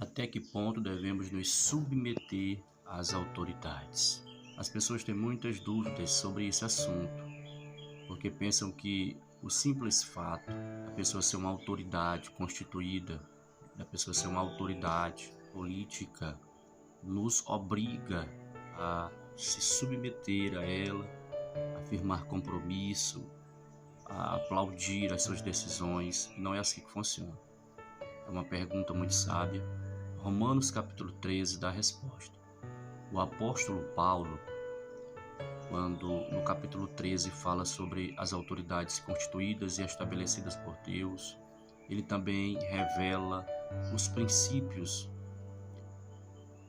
Até que ponto devemos nos submeter às autoridades? As pessoas têm muitas dúvidas sobre esse assunto, porque pensam que o simples fato da pessoa ser uma autoridade constituída, da pessoa ser uma autoridade política, nos obriga a se submeter a ela, a firmar compromisso, a aplaudir as suas decisões. Não é assim que funciona. É uma pergunta muito sábia. Romanos capítulo 13 dá a resposta. O apóstolo Paulo, quando no capítulo 13 fala sobre as autoridades constituídas e estabelecidas por Deus, ele também revela os princípios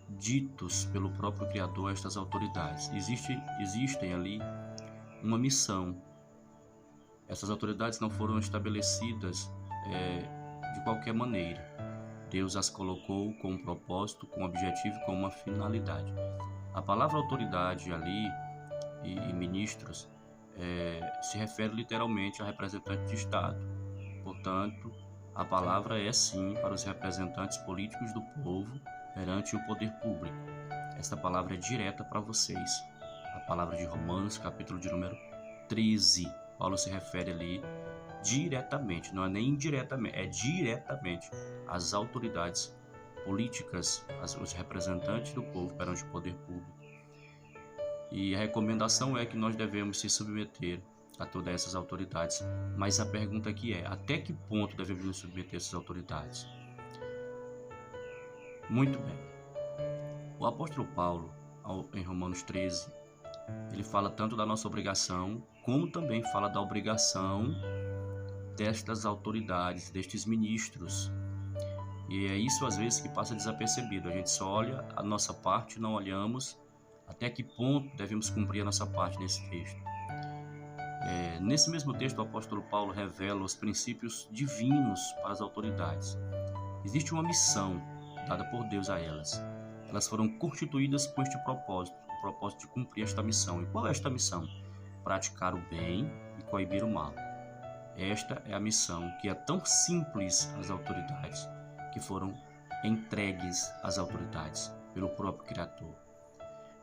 ditos pelo próprio Criador a estas autoridades. Existem ali uma missão. Essas autoridades não foram estabelecidas de qualquer maneira. Deus as colocou com um propósito, com um objetivo e com uma finalidade. A palavra autoridade ali e ministros se refere literalmente a representante de Estado. Portanto, a palavra é sim para os representantes políticos do povo perante o poder público. Esta palavra é direta para vocês. A palavra de Romanos, capítulo de número 13. Paulo se refere ali diretamente, não é nem indiretamente, é diretamente às autoridades políticas, os representantes do povo perante o poder público. E a recomendação é que nós devemos se submeter a todas essas autoridades. Mas a pergunta aqui é: até que ponto devemos nos submeter a essas autoridades? Muito bem. O apóstolo Paulo, em Romanos 13, ele fala tanto da nossa obrigação, como também fala da obrigação destas autoridades, destes ministros. E é isso às vezes que passa desapercebido. A gente só olha a nossa parte, não olhamos até que ponto devemos cumprir a nossa parte nesse texto. Nesse mesmo texto, o apóstolo Paulo revela os princípios divinos para as autoridades. Existe uma missão dada por Deus a elas. Elas foram constituídas com este propósito, o propósito de cumprir esta missão. E qual é esta missão? Praticar o bem e coibir o mal. Esta é a missão que é tão simples às autoridades, que foram entregues às autoridades pelo próprio Criador.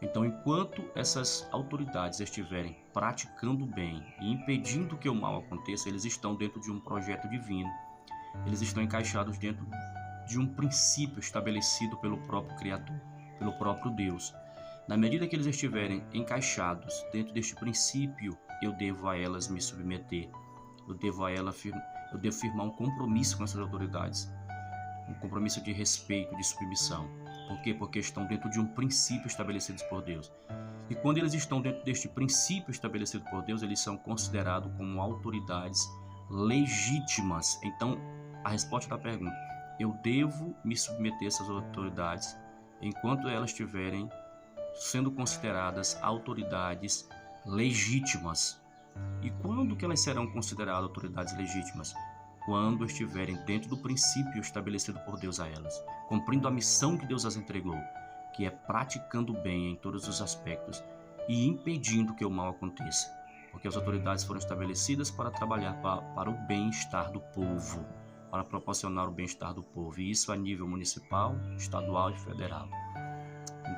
Então, enquanto essas autoridades estiverem praticando o bem e impedindo que o mal aconteça, eles estão dentro de um projeto divino. Eles estão encaixados dentro de um princípio estabelecido pelo próprio Criador, pelo próprio Deus. Na medida que eles estiverem encaixados dentro deste princípio, eu devo a elas me submeter. Eu devo firmar um compromisso com essas autoridades, um compromisso de respeito, de submissão. Por quê? Porque estão dentro de um princípio estabelecido por Deus. E quando eles estão dentro deste princípio estabelecido por Deus, eles são considerados como autoridades legítimas. Então, a resposta da pergunta: eu devo me submeter a essas autoridades enquanto elas estiverem sendo consideradas autoridades legítimas. E quando que elas serão consideradas autoridades legítimas? Quando estiverem dentro do princípio estabelecido por Deus a elas, cumprindo a missão que Deus as entregou, que é praticando o bem em todos os aspectos e impedindo que o mal aconteça. Porque as autoridades foram estabelecidas para trabalhar para o bem-estar do povo, para proporcionar o bem-estar do povo, e isso a nível municipal, estadual e federal.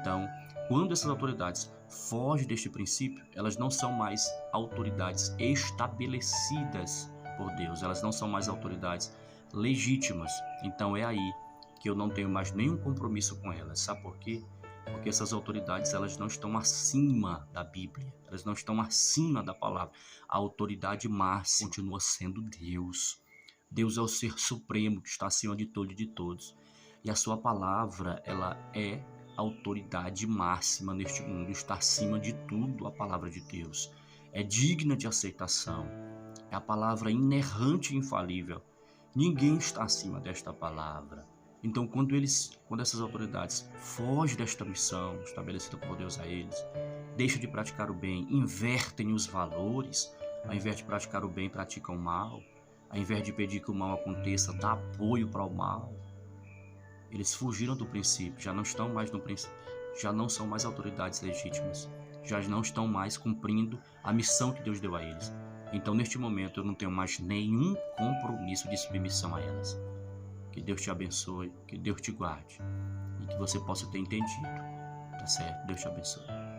Então, quando essas autoridades fogem deste princípio, elas não são mais autoridades estabelecidas por Deus, elas não são mais autoridades legítimas. Então é aí que eu não tenho mais nenhum compromisso com elas. Sabe por quê? Porque essas autoridades, elas não estão acima da Bíblia, elas não estão acima da palavra. A autoridade máxima continua sendo Deus. Deus é o ser supremo que está acima de tudo e de todos. E a sua palavra, ela é autoridade máxima neste mundo, está acima de tudo. A palavra de Deus é digna de aceitação, é a palavra inerrante e infalível. Ninguém está acima desta palavra. Então, quando essas autoridades fogem desta missão estabelecida por Deus a eles, deixam de praticar o bem, invertem os valores, ao invés de praticar o bem, praticam o mal, ao invés de pedir que o mal aconteça, dá apoio para o mal. Eles fugiram do princípio, já não estão mais no princípio, já não são mais autoridades legítimas, já não estão mais cumprindo a missão que Deus deu a eles. Então, neste momento, eu não tenho mais nenhum compromisso de submissão a elas. Que Deus te abençoe, que Deus te guarde e que você possa ter entendido, tá certo? Deus te abençoe.